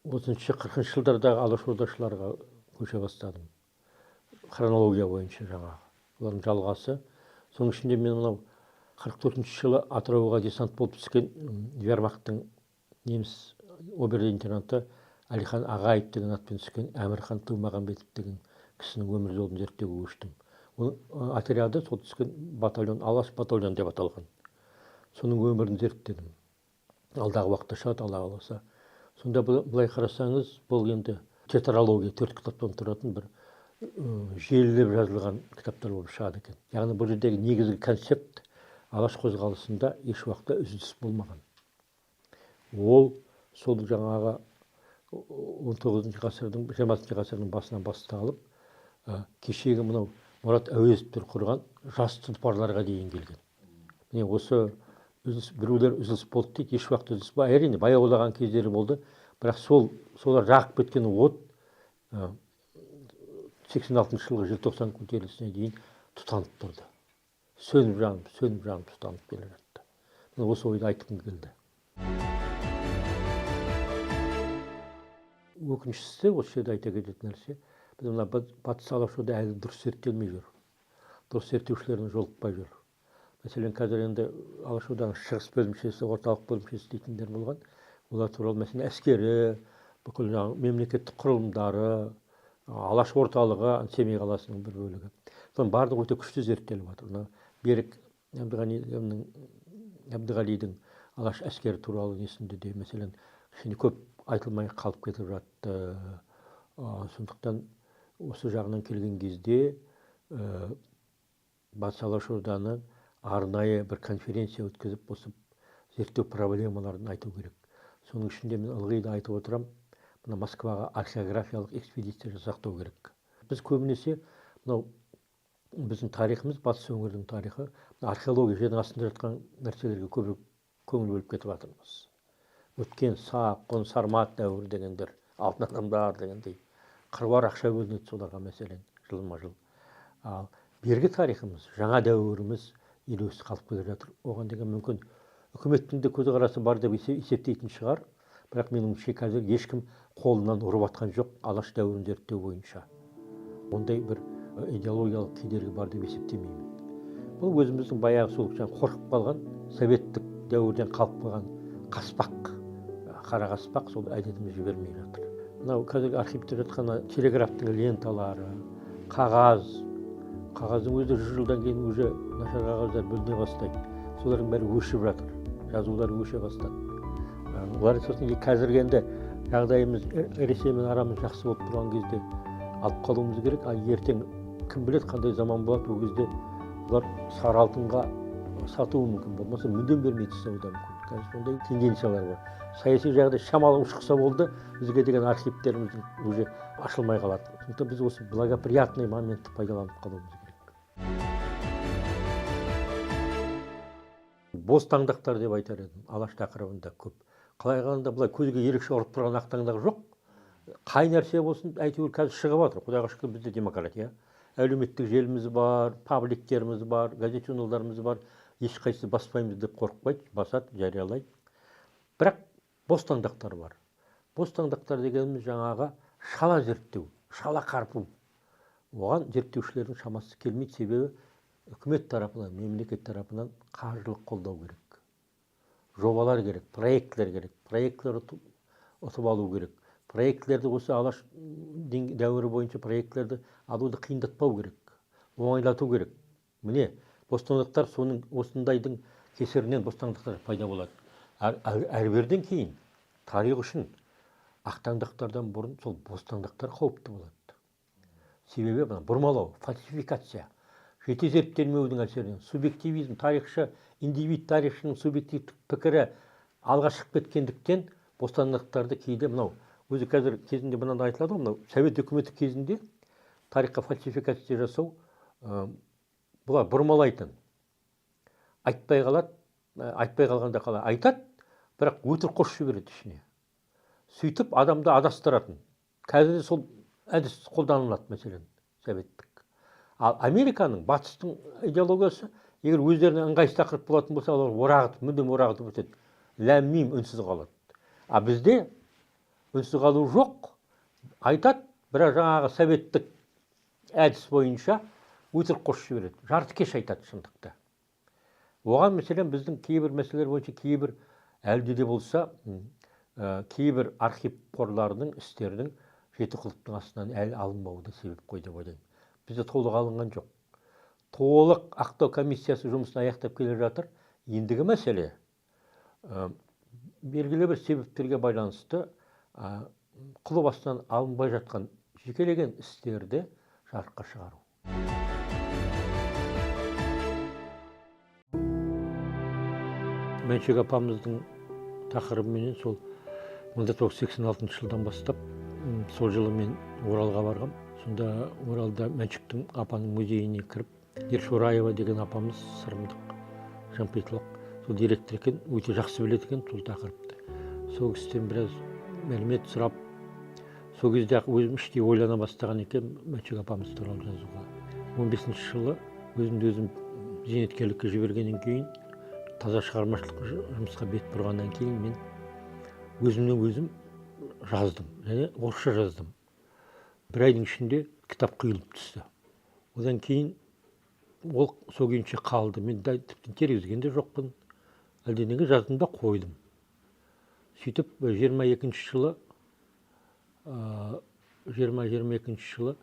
30-40 жылдардағы алашордашыларға көше бастадым. Хронология бойынша жаңағы. Олардың жалғасы. Соның ішінде мен мынау 44 жылы Атырауға десант болып түскен вермахттың неміс обер-лейтенанты Әлихан Ағаев деген атпен түскен Әмірхан Тылмағанбетов деген кісінің өмір жолын зерттеуге көштім. Оның отряды сол түскен батальон, Алаш батальон деп аталған. Соның өмірін зерттедім. Алдағы уақытта шығады, Алла қаласа. Сонда былай қарасаңыз, бұл енді тетралогия, 4 кітаптан тұратын бір желілеп жазылған кітаптар болып шығады екен. Яғни бұл жердегі негізгі концепт алаш қозғалысында еш уақытта үзіліс болмаған. Ол сол жаңағы 19 ғасырдың, 20 ғасырдың басынан басталып, кешегі мынау Мұрат Әуезовтер құрған жас тұлпарларға дейін келген. Міне осы біреулер үзіліс болды дейді, еш уақытта үзіліс бар. Әрине баяулаған кездері болды, бірақ солар жағып кеткен от 86 жылғы желтоқсан көтерілісіне дейін тұтанып тұрды. Сөніп жанып тұтанып келе жатты. Мен осы ойды айтқым келді. Өкініштісі, осы жерде айта кететін нәрсе, біз мына батыс алашорда әлі дұрыс зерттелмей жүр. Дұрыс зерттеушілердің жолықпай жүр. Мәселен, қазір енді алашорданың шығыс бөлімшесі, орталық бөлімшесі дейтіндер болған. Олар туралы мәселен әскері, бүкіл мемлекеттік құрылымдары, Алаш орталығы, Семей қаласының бір бөлігі. Соның барлығы өте күшті зерттеліп жатыр. Берік Әбдіғалидің Алаш әскері туралы несінде де мәселен кішкене көп айтылмай қалып кетіп жатты. Сондықтан осы жағынан келген кезде Батыс алашорданы арнайы бір конференция өткізіп, осы зерттеу проблемаларын айту керек. Соның ішінде мен ылғи да айтып отырам, мына Москваға археографиялық экспедиция жасақтау керек. Біз көбінесе мынау біздің тарихымыз, батыс өңірдің тарихы, археология жердің астында жатқан нәрселерге көбірек көңіл бөліп кетіп жатырмыз. Өткен Сақ, Сармат дәуірі дегендер, алтын адамдар дегендей қыруар ақша бөлінеді соларға мәселен жылма-жыл. Ал бергі тарихымыз, жаңа дәуіріміз елеусіз қалып келе жатыр. Оған деген мүмкін үкіметтің де көзқарасы бар деп есептейтін шығар. Бірақ меніңше қазір ешкім қолынан ұрып атқан жоқ Алаш дәуірін зерттеу бойынша. Ондай бір идеологиялық кедергі бар деп есептемеймін. Бұл өзіміздің баяғы сол қорқып қалған, советтік дәуірден қалып қалған қаспақ, қара қаспақ сол әдетіміз жібермей жатыр. Мынау қазіргі архивте жатқан телеграфтың ленталары, қағаздың өзі 100 жылдан кейін уже нашар қағаздар бөліне бастайды. Солардың бәрі өшіп жатыр, жазулары өше бастады. Олар сосын қазіргі енді жағдайымыз Ресеймен арамыз жақсы болып тұрған кезде алып қалуымыз керек. Ал ертең кім біледі қандай заман болады, ол кезде олар сары алтынға сатуы мүмкін, болмаса мүлдем бермей тастауы да мүмкін. Қазір сондай тенденциялар бар. Саяси жағдай шамалы ушықса болды, бізге деген архивтеріміздің уже ашылмай қалады. Сондықтан біз осы благоприятный моментті пайдаланып қалуымыз керек. Бостандақтар деп айтар едім, Алаш тақырыбында көп. Қалай қалғанда былай көзге ерекше ұрып тұрған ақтаңдақ жоқ. Қай нәрсе болсын, әйтеуір қазір шығып жатыр. Құдайға шүкір, бізде демократия. Әлеуметтік желіміз бар, пабликтеріміз бар, газет журналдарымыз бар. Ешқайсысы баспаймыз деп қорықпайды, басады, жариялайды. Бірақ бостандақтар бар. Бостандақтар дегеніміз жаңағы шала зерттеу, шала қарпу. Оған зерттеушілердің шамасы келмейді, себебі үкімет тарапынан, мемлекет тарапынан қаржылық қолдау керек. Жобалар керек, проектлер керек, проектлер ұтып алу керек. проектілерді осы алаш дәуірі бойынша проектілерді алуды қиындатпау керек, оңайлату керек. Міне, бостандықтар соның осындайдың кесірінен бостандықтар пайда болады. Әрберден кейін тарих үшін ақтаңдақтардан бұрын сол бостандықтар қауіпті болады. Себебі бұрмалау, фальсификация, жете зерттелмеудің әсерінен субъективизм, тарихшы, индивид тарихшының субъективтік пікірі алға шығып кеткендіктен бостандықтарды кейде өзі қазір кезінде мынандай айтылады, мынау совет үкіметі кезінде тарихқа фальсификация жасау бұлар бұрмалайтын. Айтпай қалады, айтпай қалғанда қалай айтады, бірақ өтірік қосып жібереді ішіне. Сөйтіп адамды адастыратын. Қазір сол әдіс қолданылады мәселен советтік. Ал Американың, батыстың идеологиясы, егер өздеріне ыңғайсыз тақырып болатын болса, олар мүлдем орағытып өтеді. Ләм-мим үнсіз қалады. А бізде үнсіз қалу жоқ. Айтады, бірақ жаңағы советтік әдіс бойынша өтірік қосып жібереді. Жартыкеш айтады шындықты. Оған мәселен біздің кейбір мәселелер бойынша кейбір әлде де болса кейбір архив қорларының істерінің жеті құлыптың астынан әлі алынбауы да себеп қой деп ойлаймын. Бізде толық алынған жоқ. Толық ақтау комиссиясы жұмысын аяқтап келе жатыр. Ендігі мәселе белгілі бір себептерге байланысты құлып астынан алынбай жатқан жекелеген істерді жарыққа шығару. Мәншүк апамыздың тақырыбыменен сол 1986 жылдан бастап сол жылы мен Оралға барғам. Сонда Оралда Мәншүктің апаның музейіне кіріп, Ершораева деген апамыз сырымдық, жампитылық, сол директор екен, өте жақсы біледі екен сол тақырыпты. Сол кісіден біраз мәлімет сұрап, сол кезде өзім іштей ойлана бастаған екен Мәншүк апамыз туралы жазуға. 15 жылы өзім зейнеткерлікке жібергеннен кейін, таза шығармашылық жұмысқа бет бұрғаннан кейін мен өзім жаздым, және орысша жаздым. Бір айдың ішінде кітап құйылып түсті. Одан кейін ол сол күйінше қалды. Мен тіптен тергізген де жоқпын. Әлденеге жаздым да қойдым. Сөйтіп 22 жылы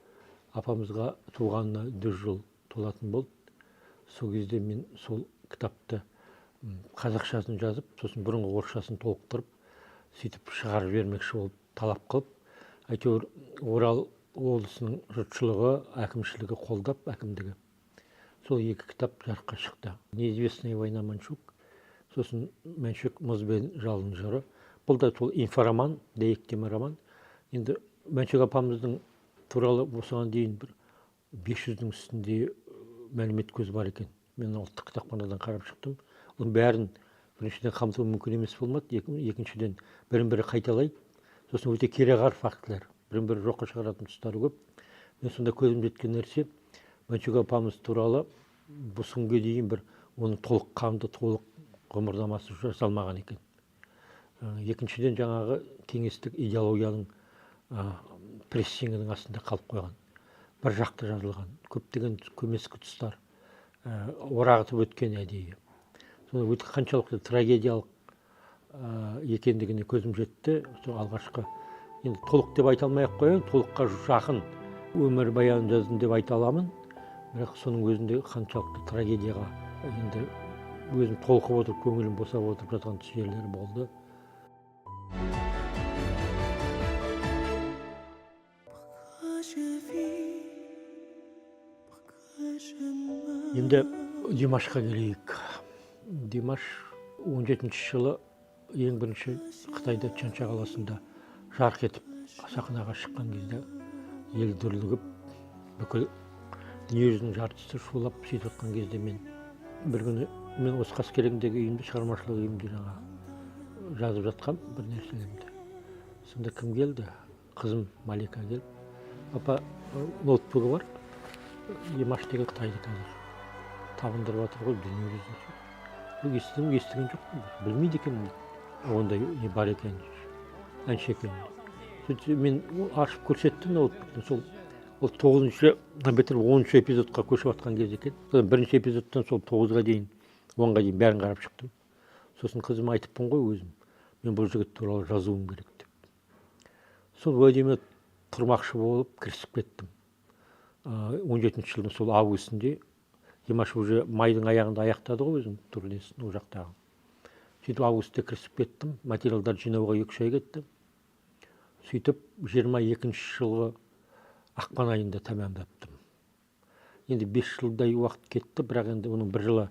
апамызға туғанына 100 жыл толатын болды. Сол кезде мен сол кітапты қазақшасын жазып, сосын бұрынғы орысшасын толықтырып, сөйтіп шығарып жібермекші болып талап қылып, әйтеуір Орал облысының жұртшылығы, әкімшілігі қолдап, әкімдігі. Сол екі кітап жарыққа шықты. Неизвестная война Манчук, сосын Мәншүк мұз бен жалын жыры. Бұл да сол инфороман, дәйектеме роман. Енді Мәншүк апамыздың туралы осыған дейін бір 500-дің үстінде мәлімет көзі бар екен. Мен ұлттық кітапханадан қарап шықтым. Оның бәрін біріншіден қамту мүмкін емес болмады, екіншіден бірін-бірі қайталайды. Сосын өте кереғар фактілер, бірін-бірі жоққа шығаратын тұстары көп. Мен сонда көзім жеткен нәрсе, Мәншүк апамыз туралы бұл күнге дейін бір оның толыққанды, толық ғұмырнамасы жасалмаған екен. Екіншіден жаңағы кеңестік идеологияның прессингінің астында қалып қойған. Бір жақты жазылған, көптеген көмескі тұстар орағытып өткен әдейі. Соны өте қаншалықты трагедиялық екендігіне көзім жетті. Алғашқы, енді толық деп айта алмай-ақ қояйын, толыққа жақын өмір баянын жаздым деп айта аламын. Бірақ соның өзінде қаншалықты трагедияға енді өзім толқып отырып, көңілім босап отырып жатқан жерлері болды. Енді Димашқа келейік. Димаш 17 жылы ең бірінші Қытайда Чанша қаласында жарқ етіп сахнаға шыққан кезде ел дүрлігіп, бүкіл дүниежүзінің жартысы шулап сөйтіп жатқан кезде бір күні мен осы Қаскелеңдегі үйімде, шығармашылық үйімде жазып жатқам бір нәрселерімді. Сонда кім келді? Қызым Малика келіп, папа ноутбугі бар, Димаш деген Қытайды қазір табындырып жатыр ғой дүниежүзіне. Естіген жоқпын, білмейді екенмін, ондай не бар екен, әнші екен. Мен ашып көрсеттім ноутбуктың, ол 9-шы, 10-шы эпизодқа көшіп жатқан кезде екен. Бірінші эпизодтан сол 9-ға дейін, 10-ға дейін бәрін қарап шықтым. Сосын қызым айтыппын ғой өзім, мен бұл жігіт туралы жазуым керек деп. сол уәдеме тұрмақшы болып кірісіп кеттім. 17 жылдың сол августінде Димаш уже майдың аяғында аяқтады ғой өзінің турнесін ол жақтағы. Сөйтіп августта кірісіп кеттім, материалдар жинауға 2 ай кетті. Сөйтіп 22 жылғы ақпан айында тәмамдаптым. Енді 5 жылдай уақыт кетті, бірақ енді оның 1 жылы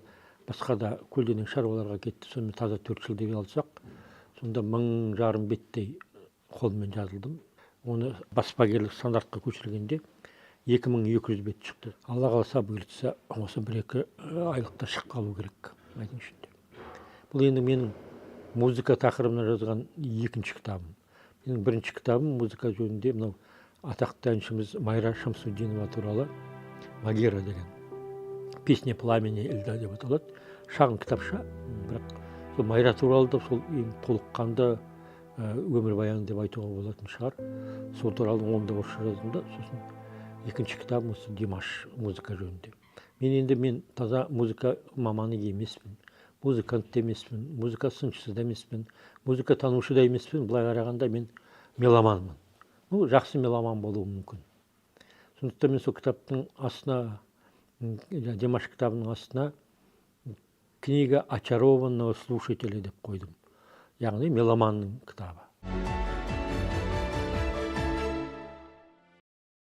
басқа да көлденең шаруаларға кетті. Сонымен таза 4 жыл деп алсақ, сонда 1000 беттей қолмен жазылдым. Оны баспагерлік стандартқа көшіргенде 2200 бет шықты. Алла қаласа бұйыртса, осы 1-2 айлықта шығып қалу керек. Айдың ішінде. Бұл енді менің музыка тақырыбына жазған 2-ші кітабым. Менің 1-ші кітабым музыка жөнінде мынау атақты әншіміз Майра Шамсудинова туралы Магира деген. Песня пламени льда деп аталады. Шағын кітапша, бірақ сол Майра туралы да сол ең толыққанды өмірбаян деп айтуға болатын шығар. Сол туралы оны да орысша жаздым да, сосын 2-ші кітабым осы Димаш музыка жөнінде. Мен таза музыка маманы емеспін. Музыкант емеспін, музыка сыншысы да емеспін, музыка танушы да емеспін. Былай қарағанда мен меломанмын. Жақсы меломан болуы мүмкін. Сондықтан мен сол кітаптың астына, Димаш кітабының астына книга очарованного слушателя деп қойдым. Яғни меломанның кітабы.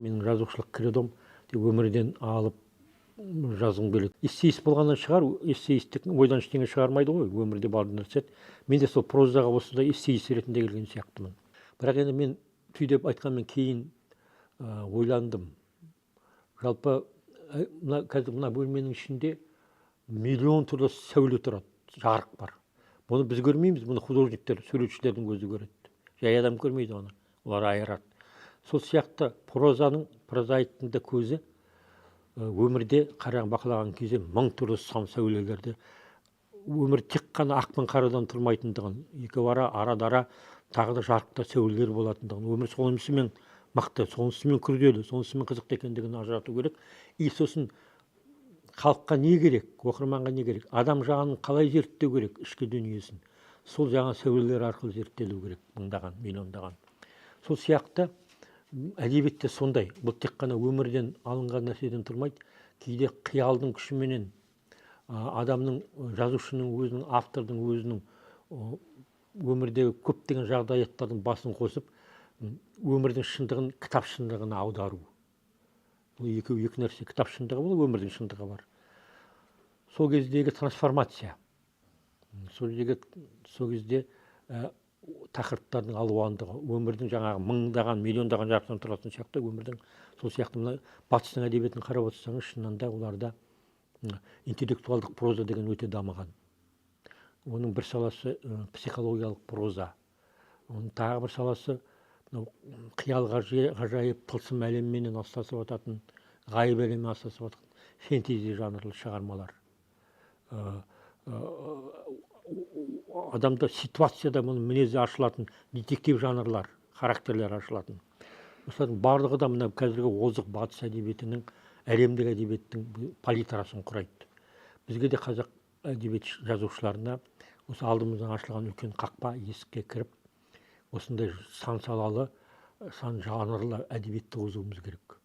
Менің жазушылық кредом өмірден алып жазғым келеді. Эссеист болғаннан шығар, эссеисттік ойдан ештеңе шығармайды ғой, өмірде бар нәрсе. Мен де сол прозаға осындай эссеист ретінде келген сияқтымын. Бірақ енді мен түйдеп айтқанмен кейін ойландым. Жалпы қазір мына бөлменің ішінде миллион түрлі сәуле тұрады, жарық бар. Бұны біз көрмейміз, бұны художниктер, сөйлеушілердің өзі көреді. Жай адам көрмейді оны, олар айырады. Сол сияқты прозаиттың да көзі өмірде қараған бақылаған кезде 1000 түрлі сан сәулелерді, өмір тек қана ақ пен қарадан тұрмайтындығын, ара-дара тағы да жарықта сәулелер болатындығын, өмір сонысымен мықты, сонысымен күрделі, сонысымен қызықты екендігін ажырату керек. И сосын халыққа не керек, оқырманға не керек, адам жағын қалай зерттеу керек, ішкі дүниесін. Сол жаңа сәулелер арқылы зерттелу керек, мыңдаған, миллиондаған. Сол сияқты әдебиетте сондай. Бұл тек қана өмірден алынған нәрседен тұрмайды. Кейде қиялдың күшіменен адамның, жазушының өзінің, автордың өзінің өмірдегі көптеген жағдаяттардың басын қосып, өмірдің шындығын кітап шындығына аудару. Бұл екі нәрсе. Кітап шындығы бұл, өмірдің шындығы бар. Сол кездегі трансформация. Сол кезде тақырыптардың алуандығы, өмірдің жаңағы мыңдаған, миллиондаған жарықтан тұратын сияқты, өмірдің сол сияқты мына батыстың әдебиетін қарап отырсаңыз, шынында да оларда интеллектуалдық проза деген өте дамыған. Оның бір саласы психологиялық проза. Оның тағы бір саласы қиял ғажайып тылсым әлемменен астасып жататын, ғайып әлеммен астасып жататын фэнтези жанрлы шығармалар. Адамда ситуацияда мұның мінезі ашылатын детектив жанрлар, характерлер ашылатын. Осылардың барлығы да мына қазіргі озық батыс әдебиетінің, әлемдік әдебиеттің палитрасын құрайды. Бізге де қазақ әдебиет жазушыларына осы алдымыздан ашылған үлкен қақпа, есікке кіріп, осындай сан салалы, сан жанрлы әдебиетті қозуымыз керек.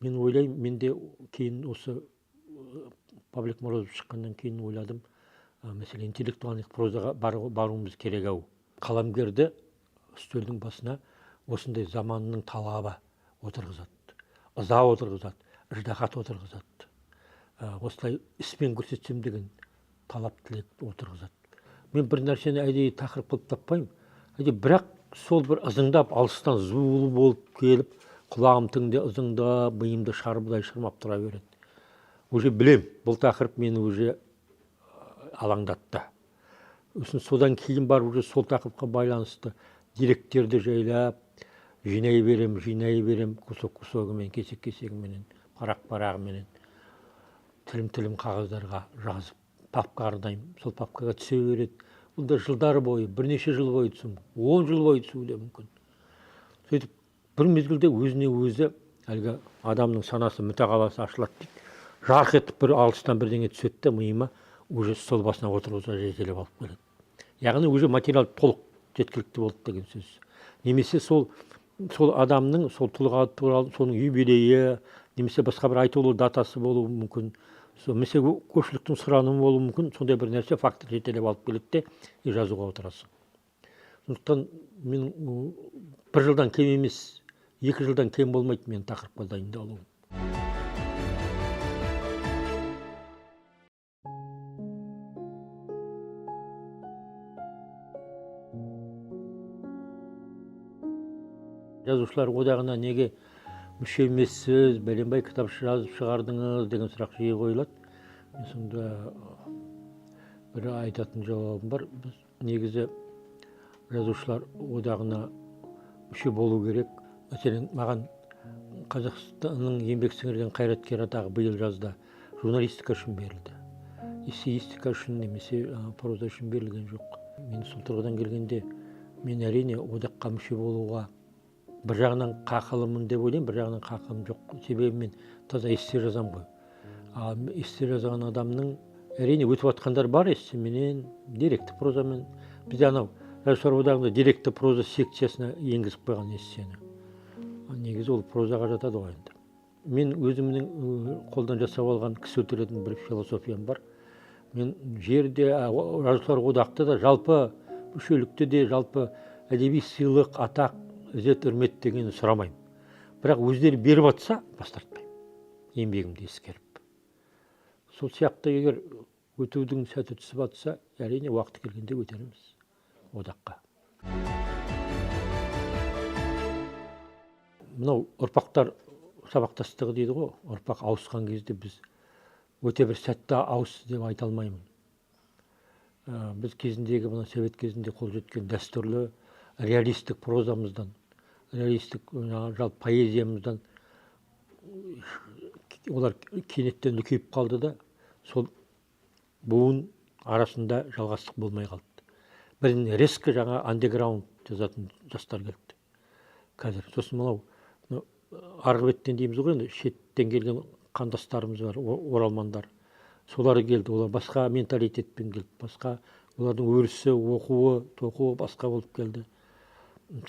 Мен ойлаймын, мен де кейін осы Павлик Морозов шыққаннан кейін ойладым, мәселе интеллектуалдық прозаға баруымыз керек ау. Қаламгерді үстелдің басына осындай заманның талабы отырғызады, ыза отырғызады, ыждағат отырғызады. Осылай іспен көрсетсем деген талап тілек отырғызады. Мен бір нәрсені әдейі тақырып қылып таппаймын. Бірақ сол бір ызыңдап, алыстан зуылы болып келіп, құлағым тыңда ызыңдап, миымды шарбылай шырмап тұра береді. Уже білем, бұл тақырып мені уже алаңдатты. Содан кейін бар уже сол тақырыпқа байланысты деректерді жайлап, жинай берем, кусок-кусогымен, кесек-кесегіменен, парақ-парағыменен, тілім-тілім қағаздарға жазып, папка арнаймын, сол папкаға түсе береді. Бұнда жылдар бойы, бірнеше жыл бойы түсім, 10 жыл бойы түсуі де мүмкін. Сөйтіп, бір мезгілде өзіне өзі, әлгі адамның санасы, мүтағаласы ашылады дейді. Жарқ етіп бір алыстан бірдеңе түсетті миыма, уже стол басына отырғыза жетелеп алып келеді. Яғни уже материал толық жеткілікті болды деген сөз. Немесе сол сол адамның сол тұлға туралы соның юбилейі немесе басқа бір айтулы датасы болуы мүмкін. Немесе көпшіліктің сұранымы болуы мүмкін. Сондай бір нәрсе фактор жетелеп алып келеді де и жазуға отырасың. Сондықтан мен бір жылдан кем емес, 2 жылдан кем болмайды мен тақырыпқа дайындалуым. Жазушылар одағына неге мүше емессіз, бәленбай кітап жазып шығардыңыз деген сұрақ жиі қойылады. Мен сонда бір айтатын жауабым бар. Біз негізі жазушылар одағына мүше болу керек. Мәселен, маған Қазақстанның еңбек сіңірген қайраткері атағы биыл жазда журналистика үшін берілді. Эссеистика үшін немесе проза үшін берілген жоқ. Мен сол тұрғыдан келгенде, мен әрине одаққа мүше болуға бір жағынан қақылымын деп ойлаймын, бір жағынан қақылым жоқ. Себебі мен таза эссе жазам ғой. Ал эссе жазған адамның әрине өтіп жатқандар бар эссеменен, деректі прозамен. Бізде анау жазушылар одағында деректі проза секциясына енгізіп қойған эссені. Негізі ол прозаға жатады ғой енді. Мен өзімнің қолдан жасап алған кісі өлтіретін бір философиям бар. Мен жерде, жазушылар одақты да, жалпы мүшелікті де, жалпы әдеби сыйлық, атақ, ізет, үрмет дегенді сұрамаймын. Бірақ өздері беріп атса, бас тартпаймын. Еңбегімді ескеріп. Сол сияқты егер өтудің сәті түсіп атса, әрине уақыт келгенде өтеріміз одаққа. Мынау ұрпақтар сабақтастығы дейді ғой, ұрпақ ауысқан кезде біз өте бір сәтті ауысты деп айта алмаймын. Біз кезіндегі, мына совет кезінде қол жеткен дәстүрлі реалистік прозамыздан, реалистік жалпы поэзиямыздан олар кенеттен үлкейіп қалды да, сол буын арасында жалғастық болмай қалды. Бірін резко жаңа андеграунд жазатын жастар келді. Қазір сосын мынау арғы беттен дейміз ғой, енді шеттен келген қандастарымыз бар, оралмандар. Солар келді, олар басқа менталитетпен келді, басқа олардың өрісі, оқуы, тоқуы басқа болып келді.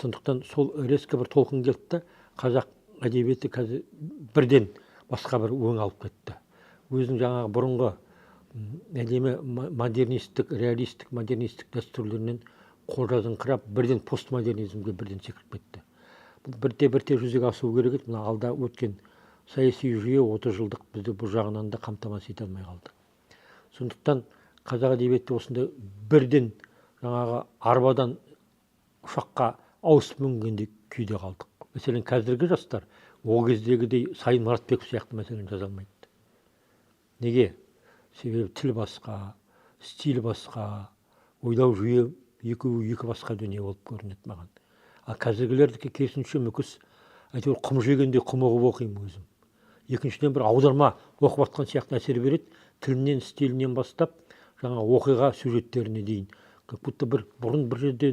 Сондықтан сол резко бір толқын келді да, қазақ әдебиеті қазір бірден басқа бір өң алып кетті. Өзінің жаңағы бұрынғы әдемі модернистік, реалистік, модернистік дәстүрлерінен қожазыңқырап, бірден постмодернизмге бірден секіріп кетті. Бірте жүзеге асу керек еді. Мына алда өткен саяси жүйе 30 жылдық бізді бұл жағынан да қамтамасыз ете алмай қалды. Сондықтан қазақ әдебиеті осындай бірден жаңағы арбадан ұшаққа ауысып мінгендей күйде қалдық. Мәселен, қазіргі жастар ол кездегідей Сайын Мұратбеков сияқты мәселен жаза алмайды. Неге? Себебі тіл басқа, стиль басқа, ойлау жүйе екі басқа дүние болып көрінеді маған. Ал қазіргілердікі керісінше мүкіс, әйтеуір құм жегенде құм оқып оқимын өзім. Екіншіден бір аударма оқып жатқан сияқты әсер береді. Тілінен, стилінен бастап, жаңа оқиға сюжеттеріне дейін. Как будто бұрын бір жерде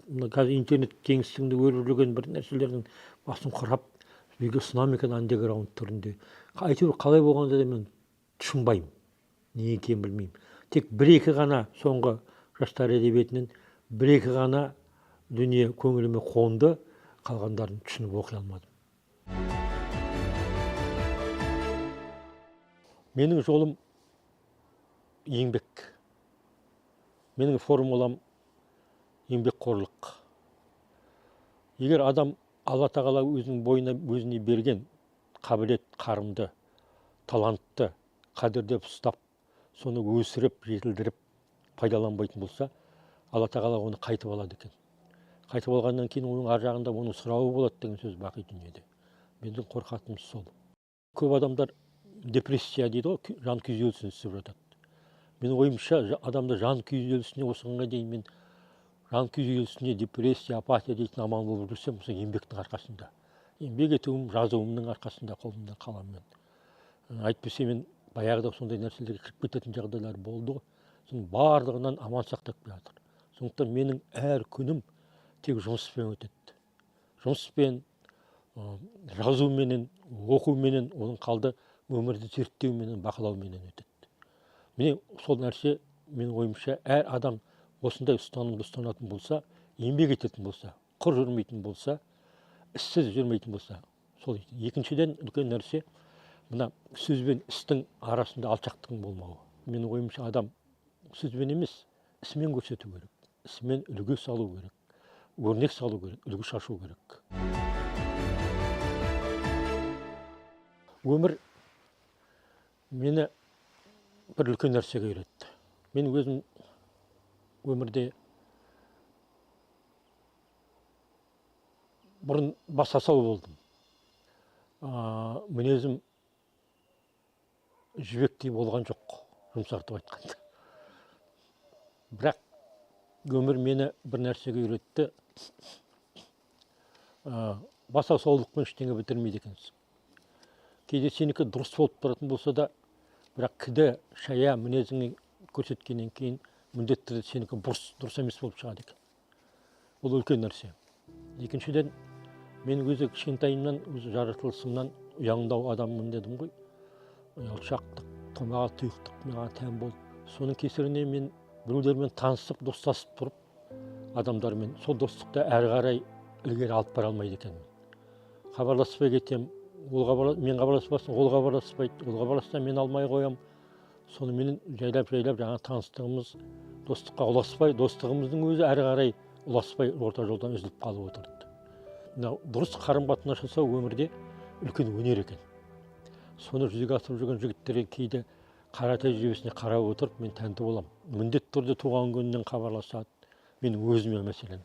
қазір интернет кеңістігінде өріп жүрген бір нәрселердің басын құрап, бізге ұсынам екен андеграунд түрінде. Әйтеуір қалай болғанда да мен тұшынбаймын. Не екенін білмеймін. Тек бір-екі ғана соңғы жастар әдебиетінен бір-екі ғана дүние көңіліме қонды, қалғандарын түсініп оқи алмадым. Менің жолым еңбек. Менің формулам еңбекқорлық. Егер адам Алла тағала өзінің бойына өзіне берген қабілет, қарымды, талантты қадірлеп ұстап, соны өсіріп, жетілдіріп, пайдаланбайтын болса, Алла тағала оны қайтып алады екен. Қайтып алғаннан кейін оның ар жағында оның сұрауы болады деген сөз бақи дүниеде. Менің қорқатыным сол. Көп адамдар депрессия дейді ғой, жан күйзелісіне түсіп жатады. Менің ойымша, адамды жан күйзелісіне осыған дейін мен жан күйзелісіне, депрессия, апатия дейтін амал болып жүрсем, осы еңбектің арқасында. Еңбек етуім, жазуымның арқасында, қолымда қаламмен. Айтпесе мен баяғыда сондай нәрселерге кіріп кететін жағдайлар болды ғой. Соның барлығынан аман сақтап жатыр. Сондықтан менің әр күнім тек жұмыспен өтеді. Жұмыспен, жазуменен, оқуменен, оның қалды өмірді зерттеуменен, бақылауменен өтеді. Міне сол нәрсе менің ойымша әр адам осындай ұстанымды ұстанатын болса, еңбек ететін болса, құр жүрмейтін болса, іссіз жүрмейтін болса сол екен. Екіншіден үлкен нәрсе мына сөз бен істің арасында алшақтықтың болмауы. Менің ойымша адам сөзбен емес, ісімен көрсету керек. Ісімен үлгі салу керек. Өрнек салу керек, үлгі шашу керек. Өмір мені бір үлкен нәрсеге үйретті. Мен өзім өмірде бұрын басасау болдым. Мінезім жібектей болған жоқ, жұмсартып айтқанда. Бірақ өмір мені бір нәрсеге үйретті. Басасаулықпен ештеңе бітірмейді екенсің. Кейде сенікі дұрыс болып тұратын болса да, бірақ кіді, шая мінезіңе көрсеткеннен кейін міндетті түрде сенікі дұрыс емес болып шығады екен. Бұл үлкен нәрсе. Екіншіден, мен өзі кішкентайымнан, өзі жаратылысымнан ұяңдау адаммын дедім ғой. Алшақтық, томаға тұйықтық маған тән болды. Соның кесірінен мен біреулермен танысып, достасып тұрып, адамдармен сол достықты әрі қарай ілгері алып бара алмайды екенмін. Хабарласпай кетем, мен хабарласпасын, ол хабарласпайды, ол хабарласса мен алмай қоям. Сонымен жайлап жаңа таныстығымыз достыққа ұласпай, достығымыздың өзі әрі қарай ұласпай орта жолдан үзіліп қалып отырды. Дұрыс қарым-қатынас жасау өмірде үлкен өнер екен. Соны жүзеге асырып жүрген жігіттерге кейде қара тәжірибесіне қарап отырып, мен тәнті боламын. Міндетті түрде туған күнінен хабарласады, мен өзіме мәселен.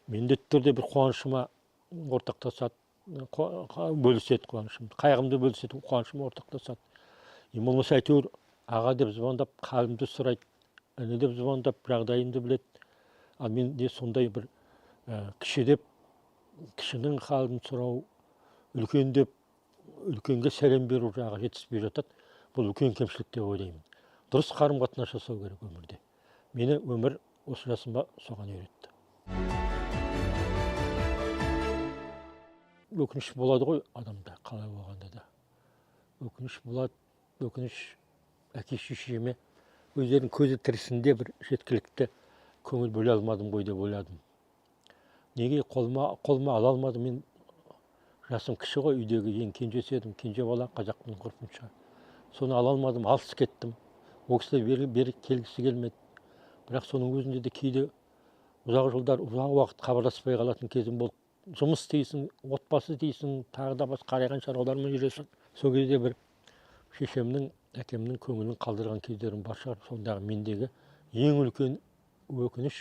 Міндетті түрде бір қуанышыма ортақтасады, бөліседі қуанышымды, қайғымды бөліседі, қуанышыма ортақтасады. Болмаса әйтеуір аға деп звондап, халімді сұрайды, іні деп звондап, жағдайымды біледі. Ал мен де сондай бір кіші деп, кішінің халін сұрау, үлкен деп, үлкенге сәлем беру жағы жетіспей жатады. Бұл үлкен кемшілік деп ойлаймын. Дұрыс қарым-қатынас жасау керек өмірде. Мені өмір осы жасымда соған үйретті. Өкініш болады ғой адамда, қалай болғанда да. Өкініш болады, өкініш әке-шешеме өздерінің көзі тірісінде бір жеткілікті көңіл бөле алмадым ғой деп ойладым. Неге қолыма ала алмадым? Мен жасым кіші ғой, үйдегі ең кенжесі едім, кенже бала, қазақтың ғұрпынша. Соны ала алмадым, алыс кеттім. Ол кісілер бері келгісі келмеді. Бірақ соның өзінде де кейде ұзақ жылдар, ұзақ уақыт хабарласпай қалатын кезім болды. Жұмыс дейсің, отбасы дейсің, тағы да басқа қарайған шаруалармен жүресің. Сол кезде бір шешемнің, әкемнің көңілін қалдырған кездерім бар шығар. Сондағы мендегі ең үлкен өкініш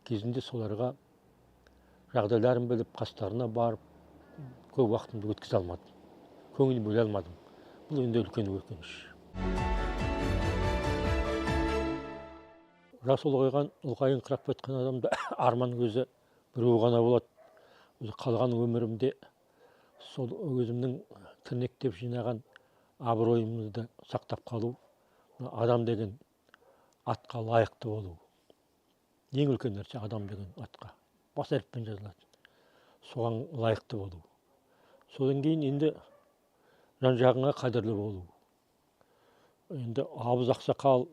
кезінде соларға жағдайларын біліп, қастарына барып, көп уақытымды өткізе алмадым. Көңіл бөле алмадым. Бұл енді үлкен өкініш. Жас ұлғайын қырап кеткен адамда арман өзі біреу ғана болады. Қалған өмірімде сол өзімнің тірнектеп жинаған абыройымызды сақтап қалу, адам деген атқа лайықты болу. Ең үлкен нәрсе адам деген атқа. Бас әріппен жазылады. Соған лайықты болу. Содан кейін енді жан-жағыңа қадірлі болу. Енді абыз ақсақал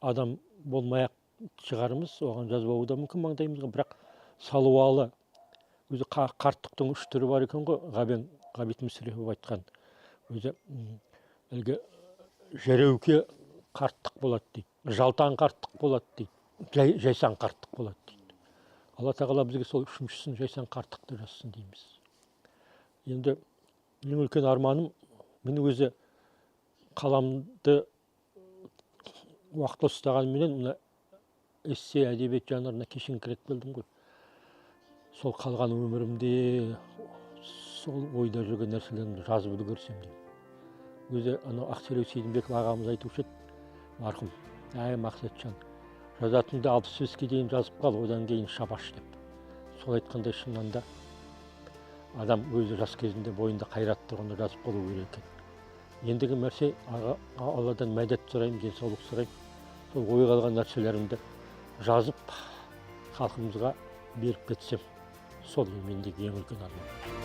адам болмай-ақ шығарымыз, оған жазбауы да мүмкін маңдайымызға, бірақ салуалы, өзі қарттықтың үш түрі бар екен ғой, Ғабит Мүсірепов айтқан. Өзі жәреуке қарттық болады дейді, жалтан қарттық болады дейді, жайсан қарттық болады дейді. Алла тағала бізге сол үшіншісін жайсан қарттықты жазсын дейміз. Енді ең үлкен арманым, мен өзі қаламды уақытла ұстағанменен мына эссе әдебиет жанрына кешеңкірек білдім ғой. Сол қалған өмірімде сол ойда жүрген нәрселерімді жазып үлгерсем деймін. Өзі Ақселеу Сейдімбеков ағамыз айтушы еді, марқұм, Мақсатжан, жазатынды 65-ке дейін жазып қал, одан кейін шабаш деп. Сол айтқандай шыннан да адам өзі жас кезінде бойында қайрат тұрғанда жазып қалу керек екен. Ендігі нәрсе Алладан мәдет сұраймын, денсаулық сұраймын. Сол ойға алған нәрселерімді жазып халқымызға беріп кетсем, сол мендегі ең үлкен арман.